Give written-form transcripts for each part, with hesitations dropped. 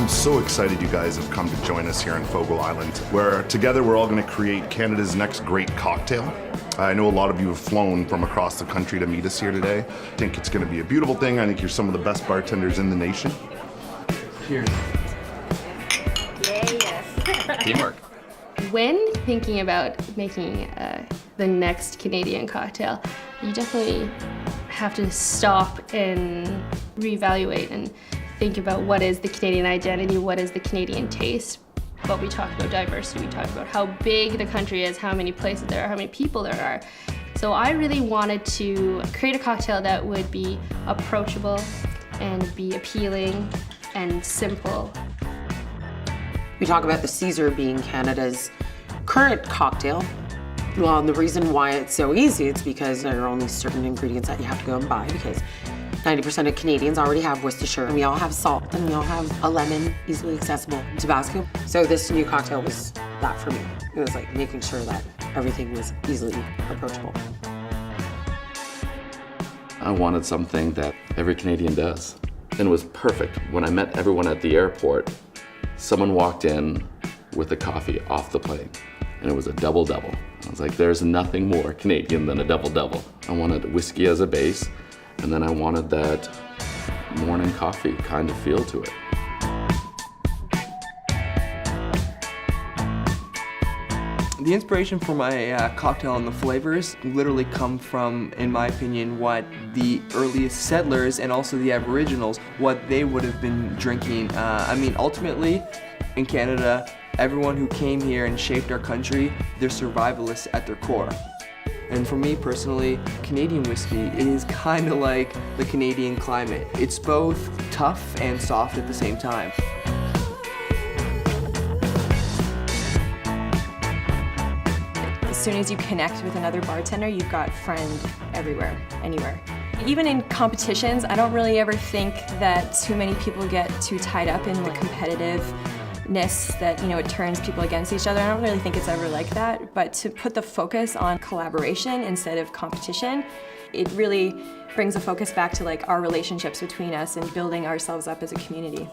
I'm so excited you guys have come to join us here in Fogo Island, where together we're all going to create Canada's next great cocktail. I know a lot of you have flown from across the country to meet us here today. I think it's going to be a beautiful thing. I think you're some of the best bartenders in the nation. Cheers. Yes. Teamwork. When thinking about making the next Canadian cocktail, you definitely have to stop and reevaluate and think about what is the Canadian identity, what is the Canadian taste. But we talk about diversity, we talk about how big the country is, how many places there are, how many people there are. So I really wanted to create a cocktail that would be approachable and be appealing and simple. We talk about the Caesar being Canada's current cocktail. Well, and the reason why it's so easy, it's because there are only certain ingredients that you have to go and buy, because 90% of Canadians already have Worcestershire, and we all have salt, and we all have a lemon, easily accessible, Tabasco. So this new cocktail was that for me. It was like making sure that everything was easily approachable. I wanted something that every Canadian does. And it was perfect. When I met everyone at the airport, someone walked in with a coffee off the plane, and it was a double-double. I was like, there's nothing more Canadian than a double-double. I wanted whiskey as a base, and then I wanted that morning coffee kind of feel to it. The inspiration for my cocktail and the flavors literally come from, in my opinion, what the earliest settlers and also the Aboriginals, what they would have been drinking. I mean, ultimately, in Canada, everyone who came here and shaped our country, they're survivalists at their core. And for me personally, Canadian whiskey is kind of like the Canadian climate. It's both tough and soft at the same time. As soon as you connect with another bartender, you've got friend everywhere, anywhere. Even in competitions, I don't really ever think that too many people get too tied up in the competitiveness that, you know, it turns people against each other. I don't really think it's ever like that, but to put the focus on collaboration instead of competition, it really brings the focus back to like our relationships between us and building ourselves up as a community.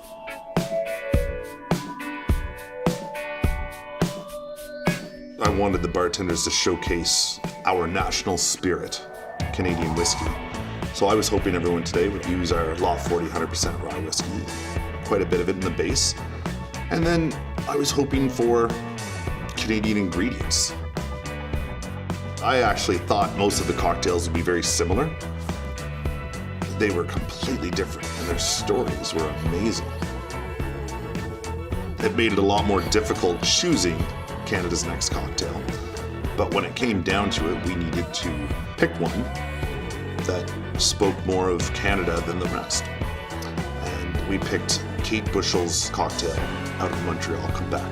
I wanted the bartenders to showcase our national spirit, Canadian whiskey. So I was hoping everyone today would use our Lot 40 100% rye whiskey, quite a bit of it in the base. And then I was hoping for Canadian ingredients. I actually thought most of the cocktails would be very similar. They were completely different, and their stories were amazing. It made it a lot more difficult choosing Canada's next cocktail. But when it came down to it, we needed to pick one that spoke more of Canada than the rest. And we picked Kate Bushell's cocktail out of Montreal, Quebec.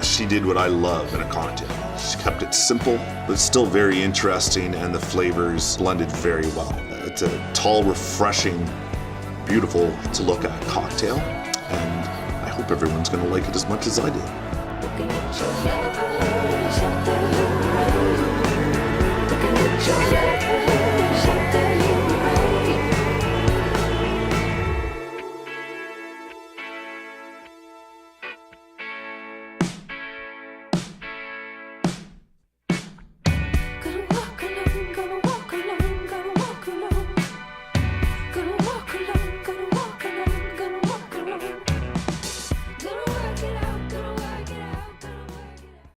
She did what I love in a cocktail. She kept it simple, but still very interesting, and the flavors blended very well. It's a tall, refreshing, beautiful to look at cocktail, and I hope everyone's gonna like it as much as I did.